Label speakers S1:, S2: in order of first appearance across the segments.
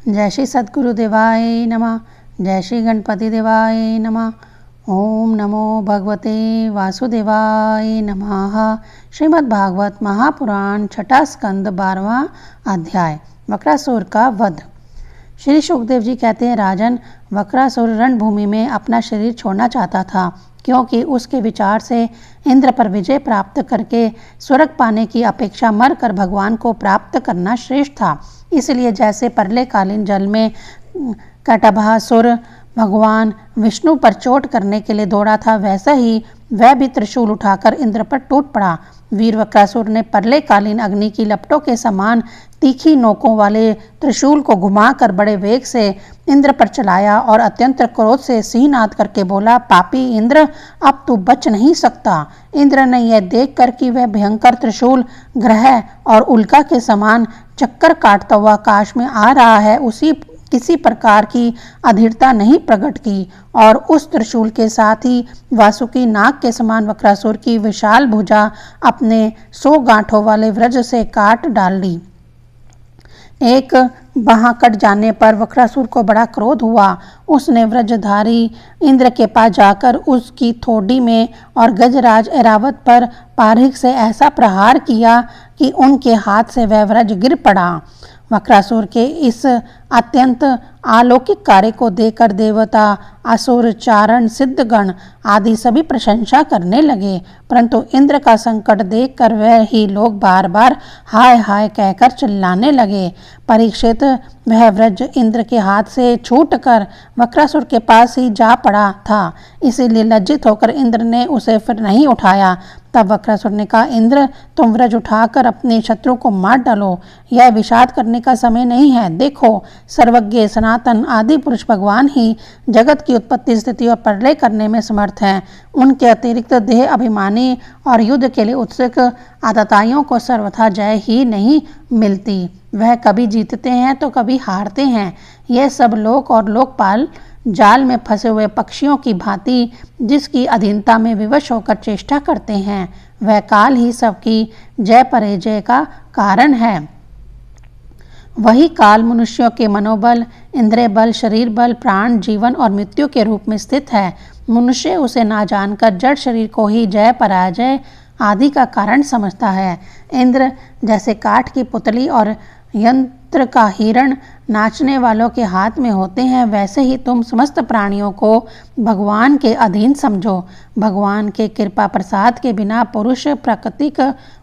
S1: जय श्री सद्गुरु देवाय नमः। जय श्री गणपति देवाय नमः। ओम नमो भगवते वासुदेवाय नमः। श्रीमद् भागवत महापुराण छठा स्कंद 12वां अध्याय वक्रासुर का वध। श्री सुखदेव जी कहते हैं, राजन, वक्रासुर रणभूमि में अपना शरीर छोड़ना चाहता था, क्योंकि उसके विचार से इंद्र पर विजय प्राप्त करके स्वर्ग पाने की अपेक्षा मरकर भगवान को प्राप्त करना श्रेष्ठ था। इसलिए जैसे प्रलयकालीन जल में कटभासुर भगवान विष्णु पर चोट करने के लिए दौड़ा था, वैसा ही वह भी त्रिशूल उठाकर इंद्र पर टूट पड़ा। वीर वक्रासुर ने प्रलयकालीन अग्नि की लपटों के समान तीखी नोकों वाले त्रिशूल को घुमाकर बड़े वेग से इंद्र पर चलाया और अत्यंत क्रोध से सिंहनाद करके बोला, पापी इंद्र, अब तू बच नहीं सकता। इंद्र ने यह देखकर कि वह भयंकर त्रिशूल ग्रह और उल्का के समान चक्कर काटता हुआ आकाश में आ रहा है, उसी किसी प्रकार की अधीरता नहीं प्रकट की और उस त्रिशूल के साथ ही वासुकी नाग के समान वक्रासुर की विशाल भुजा अपने 100 गांठों वाले व्रज से काट डाल दी। एक बाँह कट जाने पर वक्रासुर को बड़ा क्रोध हुआ। उसने व्रजधारी इंद्र के पास जाकर उसकी थोड़ी में और गजराज ऐरावत पर पारिक से ऐसा प्रहार किया कि उनके हाथ से वह व्रज गिर पड़ा। वक्रासुर के इस अत्यंत अलौकिक कार्य को देखकर देवता, असुर, चारण, सिद्धगण आदि सभी प्रशंसा करने लगे, परंतु इंद्र का संकट देखकर वह ही लोग बार बार हाय हाय कहकर चिल्लाने लगे। परीक्षित, वह व्रज इंद्र के हाथ से छूटकर वक्रासुर के पास ही जा पड़ा था, इसीलिए लज्जित होकर इंद्र ने उसे फिर नहीं उठाया। तब वक्रासुर ने कहा, इंद्र, तुम व्रज उठाकर अपने शत्रु को मार डालो, यह विषाद करने का समय नहीं है। देखो, सर्वज्ञ सनातन आदि पुरुष भगवान ही जगत की उत्पत्ति, स्थिति और प्रलय करने में समर्थ हैं। उनके अतिरिक्त देह अभिमानी और युद्ध के लिए उत्सुक आतताइयों को सर्वथा जय ही नहीं मिलती। वह कभी जीतते हैं तो कभी हारते हैं। यह सब लोक और लोकपाल जाल में फंसे हुए पक्षियों की भांति जिसकी अधीनता में विवश होकर चेष्टा करते हैं, वह काल ही सबकी जय पराजय का कारण है। वही काल मनुष्यों के मनोबल, इंद्रिय बल, शरीर बल, प्राण, जीवन और मृत्यु के रूप में स्थित है। मनुष्य उसे ना जानकर जड़ शरीर को ही जय पराजय आदि का कारण समझता है। इंद्र जैसे काठ की पुतली और यंत्र का हिरण नाचने वालों के हाथ में होते हैं, वैसे ही तुम समस्त प्राणियों को भगवान के अधीन समझो। भगवान के कृपा प्रसाद के बिना पुरुष, प्राकृतिक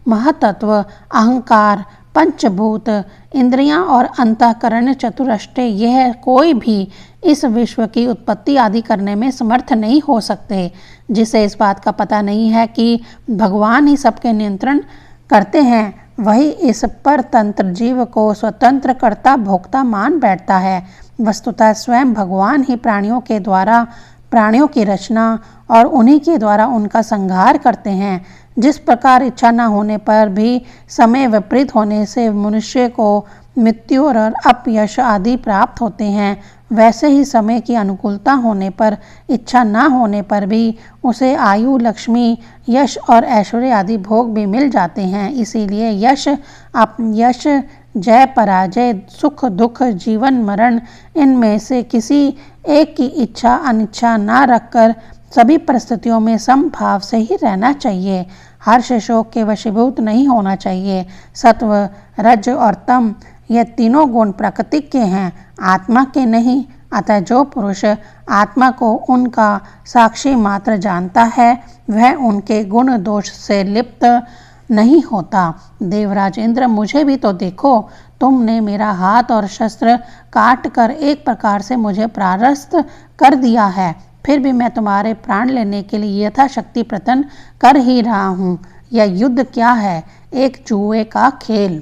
S1: महतत्व, अहंकार, पंचभूत, इंद्रियां और अंतःकरण चतुष्टय, यह कोई भी इस विश्व की उत्पत्ति आदि करने में समर्थ नहीं हो सकते। जिसे इस बात का पता नहीं है कि भगवान ही सबके नियंत्रण करते हैं, वही इस परतंत्र जीव को स्वतंत्र कर्ता भोक्ता मान बैठता है। वस्तुतः स्वयं भगवान ही प्राणियों की रचना और उन्हीं के द्वारा उनका संहार करते हैं। जिस प्रकार इच्छा न होने पर भी समय विपरीत होने से मनुष्य को मृत्यु और अपयश आदि प्राप्त होते हैं, वैसे ही समय की अनुकूलता होने पर, इच्छा न होने पर भी उसे आयु, लक्ष्मी, यश और ऐश्वर्य आदि भोग भी मिल जाते हैं। इसीलिए यश, अपयश, जय पराजय, सुख दुख, जीवन मरण, इनमें से किसी एक की इच्छा अनिच्छा न रखकर सभी परिस्थितियों में समभाव से ही रहना चाहिए। हर्ष शोक के वशीभूत नहीं होना चाहिए। सत्व, रज और तम, यह तीनों गुण प्रकृति के हैं, आत्मा के नहीं। अतः जो पुरुष आत्मा को उनका साक्षी मात्र जानता है, वह उनके गुण दोष से लिप्त नहीं होता। देवराज इंद्र, मुझे भी तो देखो, तुमने मेरा हाथ और शस्त्र काट कर एक प्रकार से मुझे परास्त कर दिया है, फिर भी मैं तुम्हारे प्राण लेने के लिए यथाशक्ति प्रयत्न कर ही रहा हूँ। यह युद्ध क्या है? एक जुए का खेल।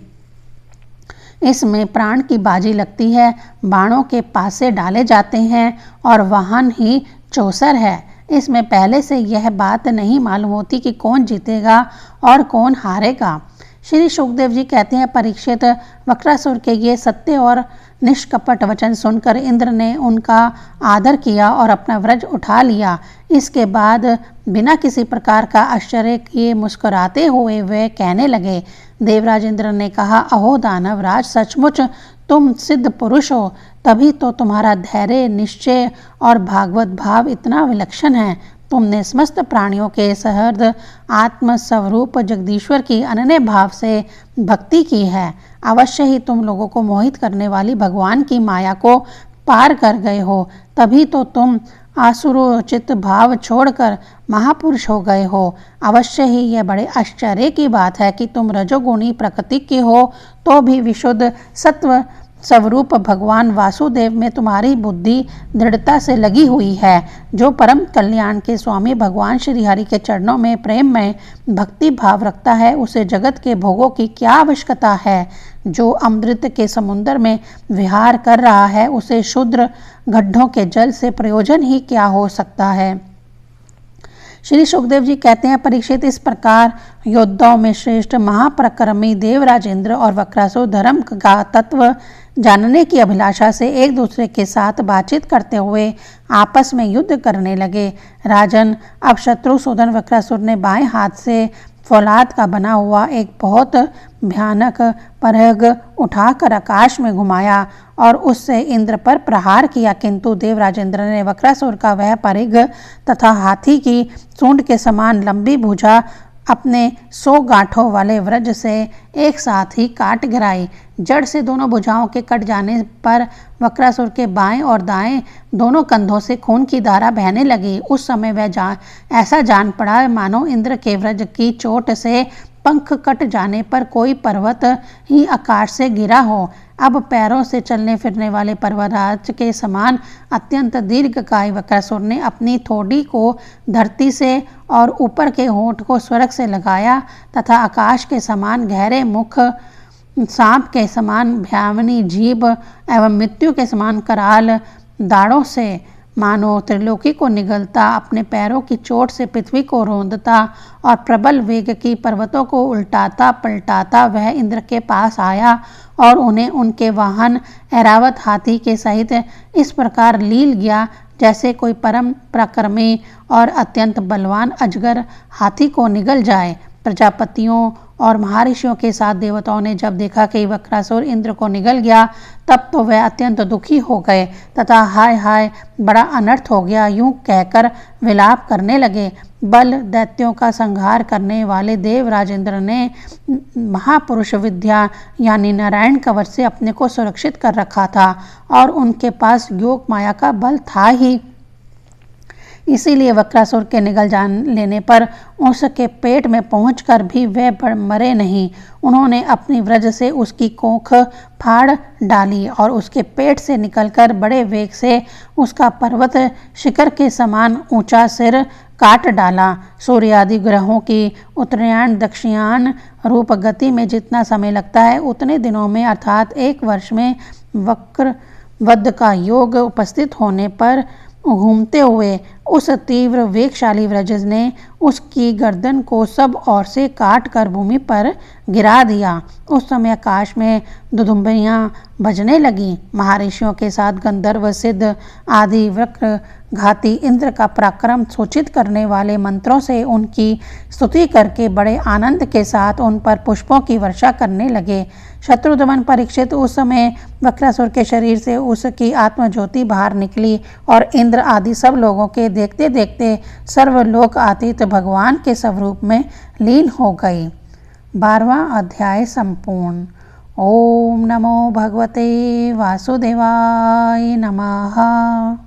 S1: इसमें प्राण की बाजी लगती है, बाणों के पासे डाले जाते हैं और वाहन ही चौसर है। इसमें पहले से यह बात नहीं मालूम होती कि कौन जीतेगा और कौन हारेगा। श्री सुखदेव जी कहते हैं, परीक्षित, वक्रासुर के ये सत्य और निष्कपट वचन सुनकर इंद्र ने उनका आदर किया और अपना व्रज उठा लिया। इसके बाद बिना किसी प्रकार का आश्चर्य किए मुस्कुराते हुए वे कहने लगे। देवराज इंद्र ने कहा, अहो दानवराज, सचमुच तुम सिद्ध पुरुष हो, तभी तो तुम्हारा धैर्य, निश्चय और भागवत भाव इतना विलक्षण है। तुमने समस्त प्राणियों के सहृद आत्म स्वरूप जगदीश्वर की अनन्य भाव से भक्ति की है। अवश्य ही तुम लोगों को मोहित करने वाली भगवान की माया को पार कर गए हो, तभी तो तुम आसुरोचित भाव छोड़कर महापुरुष हो गए हो। अवश्य ही यह बड़े आश्चर्य की बात है कि तुम रजोगुणी प्रकृति के हो तो भी विशुद्ध सत्व स्वरूप भगवान वासुदेव में तुम्हारी बुद्धि दृढ़ता से लगी हुई है। जो परम कल्याण के स्वामी भगवान श्री हरि के चरणों में प्रेम में भक्ति भाव रखता है, उसे जगत के भोगों की क्या आवश्यकता है। जो अमृत के समुद्र में विहार कर रहा है, उसे क्षुद्र गड्ढों के जल से प्रयोजन ही क्या हो सकता है। श्री सुखदेव जी कहते हैं, परीक्षित, इस प्रकार योद्धाओं में श्रेष्ठ महापराक्रमी देवराज इंद्र और वक्रासुर धर्म का तत्व जानने की अभिलाषा से एक दूसरे के साथ बातचीत करते हुए आपस में युद्ध करने लगे। राजन, अब शत्रुसूदन वक्रासुर ने बाएं हाथ से फौलाद का बना हुआ एक बहुत भयानक परग उठाकर आकाश में घुमाया और उससे इंद्र पर प्रहार किया, किंतु देवराज इंद्र ने वक्रासुर का वह परिग तथा हाथी की सूंड के समान लंबी भुजा अपने 100 गांठों वाले वज्र से एक साथ ही काट गिराई। जड़ से दोनों भुजाओं के कट जाने पर वक्रासुर के बाएं और दाएं दोनों कंधों से खून की धारा बहने लगी। उस समय वह ऐसा जान पड़ा मानो इंद्र के वज्र की चोट से पंख कट जाने पर कोई पर्वत ही आकाश से गिरा हो। अब पैरों से चलने फिरने वाले पर्वतराज के समान अत्यंत दीर्घकाय वक्रासुर ने अपनी थोड़ी को धरती से और ऊपर के होंठ को स्वर्ग से लगाया तथा आकाश के समान गहरे मुख, सांप के समान भयावनी जीभ एवं मृत्यु के समान कराल दाढ़ों से मानो त्रिलोकी को निगलता, अपने पैरों की चोट से पृथ्वी को रौंदता और प्रबल वेग की पर्वतों को उल्टाता पलटाता वह इंद्र के पास आया और उन्हें उनके वाहन ऐरावत हाथी के सहित इस प्रकार लील गया जैसे कोई परम पराक्रमी और अत्यंत बलवान अजगर हाथी को निगल जाए। प्रजापतियों और महर्षियों के साथ देवताओं ने जब देखा कि वक्रासुर इंद्र को निगल गया, तब तो वह अत्यंत दुखी हो गए तथा हाय हाय बड़ा अनर्थ हो गया यूं कहकर विलाप करने लगे। बल दैत्यों का संहार करने वाले देवराज इंद्र ने महापुरुष विद्या यानी नारायण कवच से अपने को सुरक्षित कर रखा था और उनके पास योग माया का बल था ही। इसीलिए वक्रासुर के निगल जान लेने पर उसके पेट में पहुंचकर भी वह मरे नहीं। उन्होंने अपनी वज्र से उसकी कोख फाड़ डाली और उसके पेट से निकलकर बड़े वेग से उसका पर्वत शिखर के समान ऊंचा सिर काट डाला। सूर्य आदि ग्रहों की उत्तरायण दक्षिणायन रूप गति में जितना समय लगता है, उतने दिनों में अर्थात 1 वर्ष में वक्र का योग उपस्थित होने पर घूमते हुए उस तीव्र वेगशाली वज्र ने उसकी गर्दन को सब ओर से काट कर भूमि पर गिरा दिया। उस समय आकाश में दुदुम्बियां बजने लगी। महर्षियों के साथ गंधर्व, सिद्ध आदि वक्र घाती इंद्र का पराक्रम सूचित करने वाले मंत्रों से उनकी स्तुति करके बड़े आनंद के साथ उन पर पुष्पों की वर्षा करने लगे। शत्रुदमन परीक्षित, उस समय वक्रासुर के शरीर से उसकी आत्मज्योति बाहर निकली और इंद्र आदि सब लोगों के देखते देखते सर्वलोक आतीत भगवान के स्वरूप में लीन हो गई। 12वां अध्याय संपूर्ण। ओम नमो भगवते वासुदेवाय नमः।